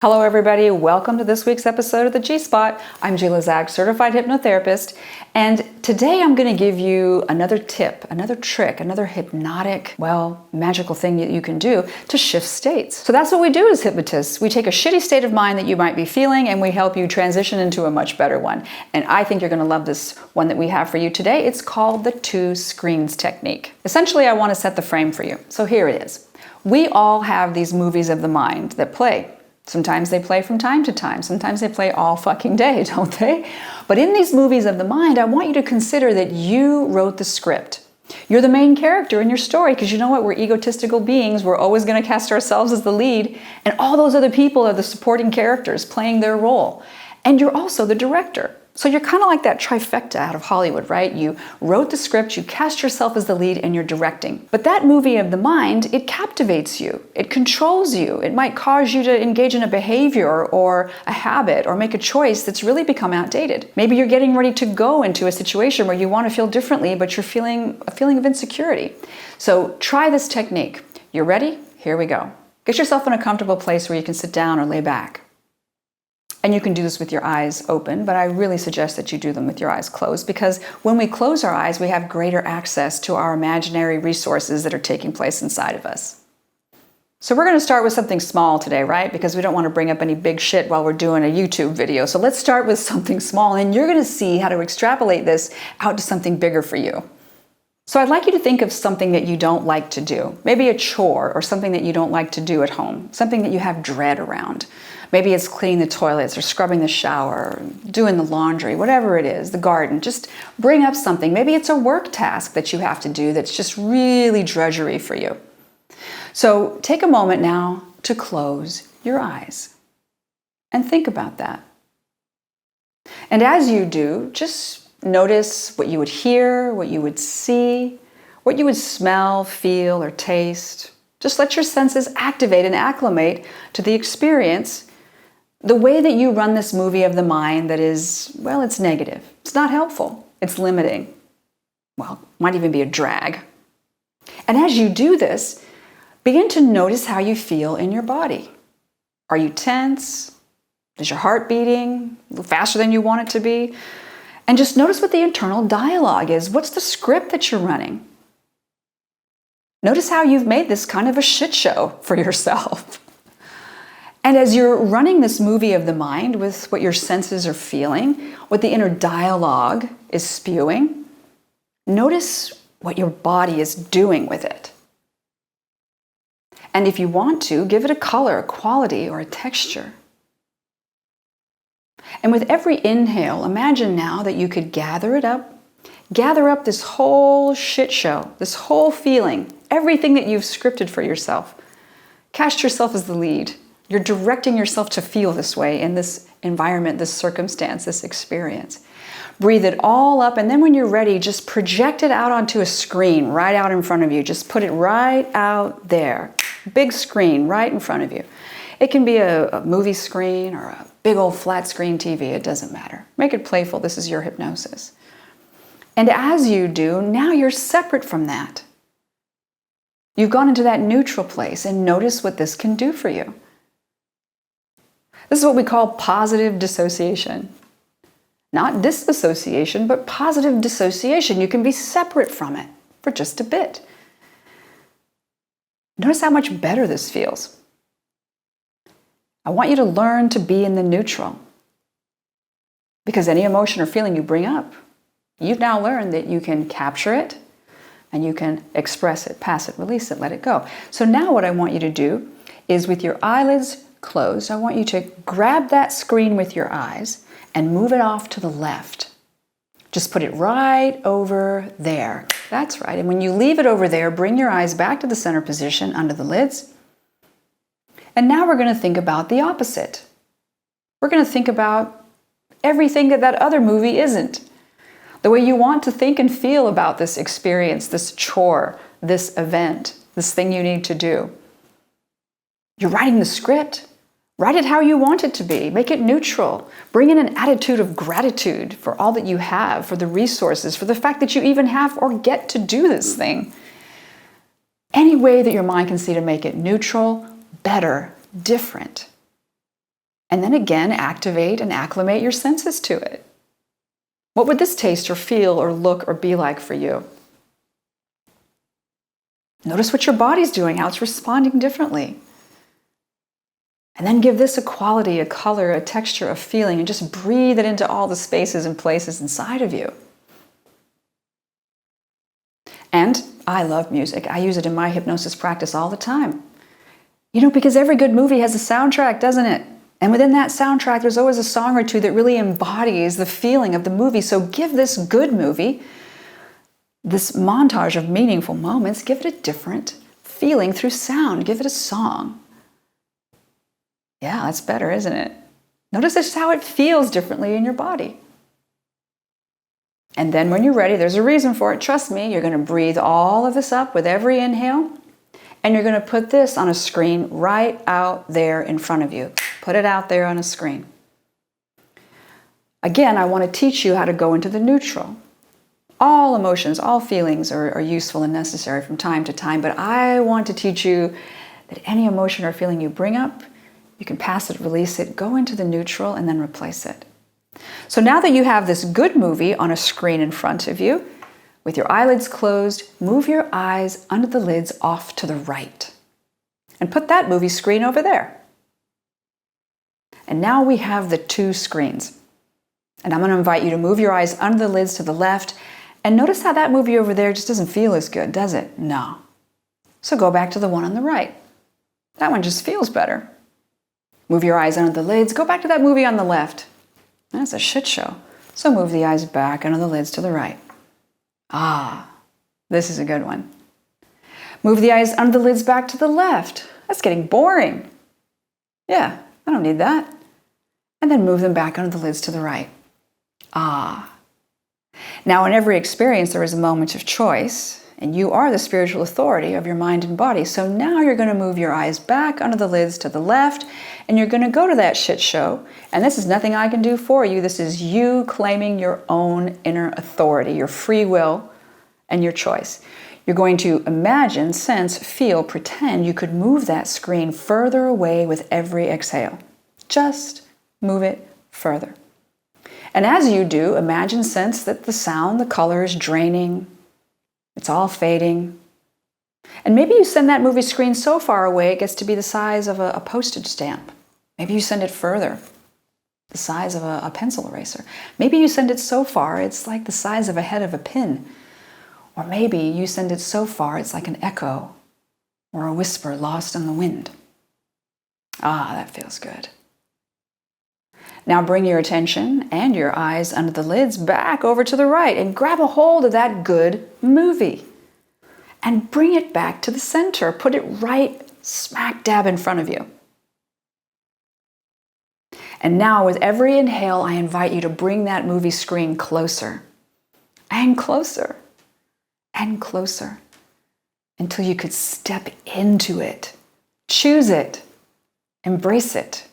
Hello everybody, welcome to this week's episode of the G-Spot. I'm Gila Zak, certified hypnotherapist, and today I'm going to give you another tip, another trick, another hypnotic, magical thing that you can do to shift states. So that's what we do as hypnotists. We take a shitty state of mind that you might be feeling and we help you transition into a much better one. And I think you're going to love this one that we have for you today. It's called the 2 screens technique. Essentially, I want to set the frame for you. So here it is. We all have these movies of the mind that play. Sometimes they play from time to time. Sometimes they play all fucking day, don't they? But in these movies of the mind, I want you to consider that you wrote the script. You're the main character in your story because you know what? We're egotistical beings. We're always going to cast ourselves as the lead. And all those other people are the supporting characters playing their role. And you're also the director. So you're kind of like that trifecta out of Hollywood, right? You wrote the script, you cast yourself as the lead, and you're directing. But that movie of the mind, it captivates you. It controls you. It might cause you to engage in a behavior or a habit or make a choice that's really become outdated. Maybe you're getting ready to go into a situation where you want to feel differently, but you're feeling a feeling of insecurity. So try this technique. You're ready? Here we go. Get yourself in a comfortable place where you can sit down or lay back. And you can do this with your eyes open, but I really suggest that you do them with your eyes closed because when we close our eyes, we have greater access to our imaginary resources that are taking place inside of us. So we're going to start with something small today, right? Because we don't want to bring up any big shit while we're doing a YouTube video. So let's start with something small and you're going to see how to extrapolate this out to something bigger for you. So I'd like you to think of something that you don't like to do. Maybe a chore or something that you don't like to do at home. Something that you have dread around. Maybe it's cleaning the toilets or scrubbing the shower, or doing the laundry, whatever it is, the garden. Just bring up something. Maybe it's a work task that you have to do that's just really drudgery for you. So take a moment now to close your eyes and think about that. And as you do, just notice what you would hear, what you would see, what you would smell, feel, or taste. Just let your senses activate and acclimate to the experience. The way that you run this movie of the mind that is, it's negative. It's not helpful. It's limiting. Might even be a drag. And as you do this, begin to notice how you feel in your body. Are you tense? Is your heart beating a little faster than you want it to be? And just notice what the internal dialogue is. What's the script that you're running? Notice how you've made this kind of a shit show for yourself. And as you're running this movie of the mind with what your senses are feeling, what the inner dialogue is spewing, notice what your body is doing with it. And if you want to, give it a color, a quality, or a texture. And with every inhale, imagine now that you could gather up this whole shit show, this whole feeling, everything that you've scripted for yourself. Cast yourself as the lead. You're directing yourself to feel this way in this environment, this circumstance, this experience. Breathe it all up, and then when you're ready, just project it out onto a screen right out in front of you. Just put it right out there. Big screen right in front of you. It can be a movie screen or a big old flat screen TV. It doesn't matter. Make it playful. This is your hypnosis. And as you do, now you're separate from that. You've gone into that neutral place, and notice what this can do for you. This is what we call positive dissociation. Not disassociation, but positive dissociation. You can be separate from it for just a bit. Notice how much better this feels. I want you to learn to be in the neutral. Because any emotion or feeling you bring up, you've now learned that you can capture it and you can express it, pass it, release it, let it go. So now what I want you to do is with your eyelids closed, I want you to grab that screen with your eyes and move it off to the left. Just put it right over there. That's right. And when you leave it over there, bring your eyes back to the center position under the lids. And now we're going to think about the opposite. We're going to think about everything that other movie isn't. The way you want to think and feel about this experience, this chore, this event, this thing you need to do. You're writing the script. Write it how you want it to be. Make it neutral. Bring in an attitude of gratitude for all that you have, for the resources, for the fact that you even have or get to do this thing. Any way that your mind can see to make it neutral, better, different. And then again, activate and acclimate your senses to it. What would this taste or feel or look or be like for you? Notice what your body's doing, how it's responding differently. And then give this a quality, a color, a texture, a feeling, and just breathe it into all the spaces and places inside of you. And I love music. I use it in my hypnosis practice all the time. Because every good movie has a soundtrack, doesn't it? And within that soundtrack, there's always a song or two that really embodies the feeling of the movie. So give this good movie, this montage of meaningful moments, give it a different feeling through sound. Give it a song. Yeah, that's better, isn't it? Notice just how it feels differently in your body. And then when you're ready, there's a reason for it. Trust me, you're going to breathe all of this up with every inhale. And you're going to put this on a screen right out there in front of you. Put it out there on a screen. Again, I want to teach you how to go into the neutral. All emotions, all feelings are useful and necessary from time to time, but I want to teach you that any emotion or feeling you bring up, you can pass it, release it, go into the neutral, and then replace it. So now that you have this good movie on a screen in front of you, with your eyelids closed, move your eyes under the lids off to the right. And put that movie screen over there. And now we have the two screens. And I'm going to invite you to move your eyes under the lids to the left. And notice how that movie over there just doesn't feel as good, does it? No. So go back to the one on the right. That one just feels better. Move your eyes under the lids. Go back to that movie on the left. That's a shit show. So move the eyes back under the lids to the right. Ah, this is a good one. Move the eyes under the lids back to the left. That's getting boring. Yeah, I don't need that. And then move them back under the lids to the right. Ah. Now, in every experience, there is a moment of choice, and you are the spiritual authority of your mind and body. So now you're going to move your eyes back under the lids to the left, and you're going to go to that shit show. And this is nothing I can do for you. This is you claiming your own inner authority, your free will, and your choice. You're going to imagine, sense, feel, pretend you could move that screen further away with every exhale. Just move it further. And as you do, imagine, sense that the sound, the color is draining. It's all fading. And maybe you send that movie screen so far away it gets to be the size of a postage stamp. Maybe you send it further, the size of a pencil eraser. Maybe you send it so far it's like the size of a head of a pin. Or maybe you send it so far it's like an echo or a whisper lost in the wind. Ah, that feels good. Now bring your attention and your eyes under the lids back over to the right and grab a hold of that good movie. And bring it back to the center. Put it right smack dab in front of you. And now with every inhale, I invite you to bring that movie screen closer and closer and closer until you could step into it, choose it, embrace it.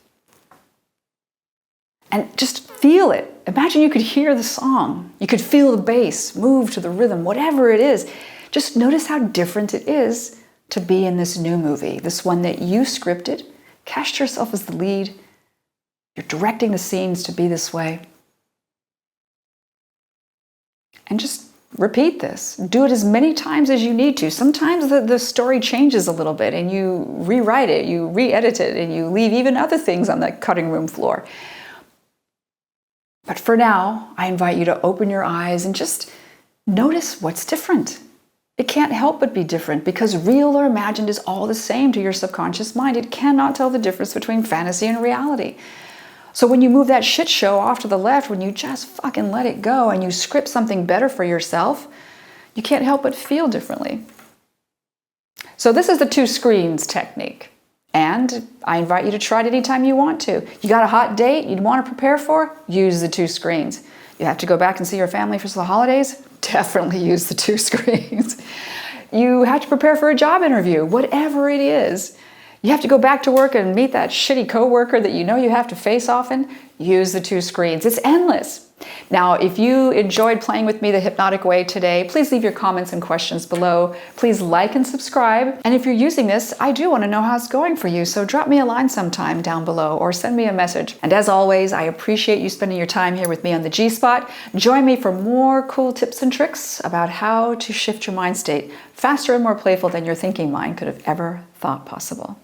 And just feel it. Imagine you could hear the song. You could feel the bass, move to the rhythm, whatever it is. Just notice how different it is to be in this new movie, this one that you scripted. Cast yourself as the lead. You're directing the scenes to be this way. And just repeat this. Do it as many times as you need to. Sometimes the story changes a little bit and you rewrite it, you re-edit it, and you leave even other things on the cutting room floor. But for now, I invite you to open your eyes and just notice what's different. It can't help but be different because real or imagined is all the same to your subconscious mind. It cannot tell the difference between fantasy and reality. So when you move that shit show off to the left, when you just fucking let it go and you script something better for yourself, you can't help but feel differently. So this is the two screens technique. And I invite you to try it anytime you want to. You got a hot date you'd want to prepare for? Use the two screens. You have to go back and see your family for the holidays? Definitely use the two screens. You have to prepare for a job interview, whatever it is. You have to go back to work and meet that shitty coworker that you know you have to face often? Use the two screens. It's endless. Now, if you enjoyed playing with me the hypnotic way today, please leave your comments and questions below. Please like and subscribe. And if you're using this, I do want to know how it's going for you. So drop me a line sometime down below or send me a message. And as always, I appreciate you spending your time here with me on the G-Spot. Join me for more cool tips and tricks about how to shift your mind state faster and more playful than your thinking mind could have ever thought possible.